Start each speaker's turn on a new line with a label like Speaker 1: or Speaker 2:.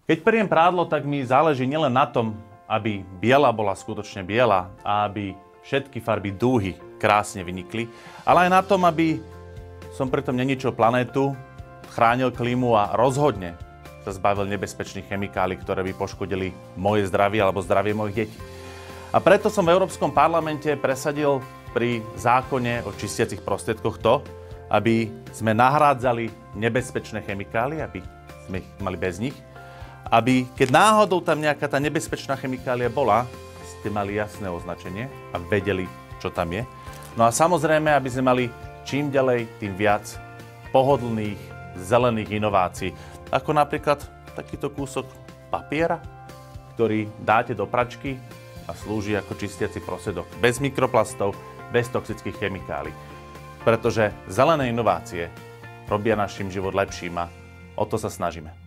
Speaker 1: Keď periem prádlo, tak mi záleží nielen na tom, aby biela bola skutočne biela a aby všetky farby dúhy krásne vynikli, ale aj na tom, aby som pritom neničil planétu, chránil klímu a rozhodne sa zbavil nebezpečných chemikálií, ktoré by poškodili moje zdravie alebo zdravie mojich detí. A preto som v Európskom parlamente presadil pri zákone o čistiacich prostriedkoch to, aby sme nahrádzali nebezpečné chemikálie, aby sme ich mali bez nich, aby keď náhodou tam nejaká tá nebezpečná chemikália bola, ste mali jasné označenie a vedeli, čo tam je. No a samozrejme, aby sme mali čím ďalej, tým viac pohodlných, zelených inovácií. Ako napríklad takýto kúsok papiera, ktorý dáte do pračky a slúži ako čistiaci prostriedok. Bez mikroplastov, bez toxických chemikálií. Pretože zelené inovácie robia našim život lepším a o to sa snažíme.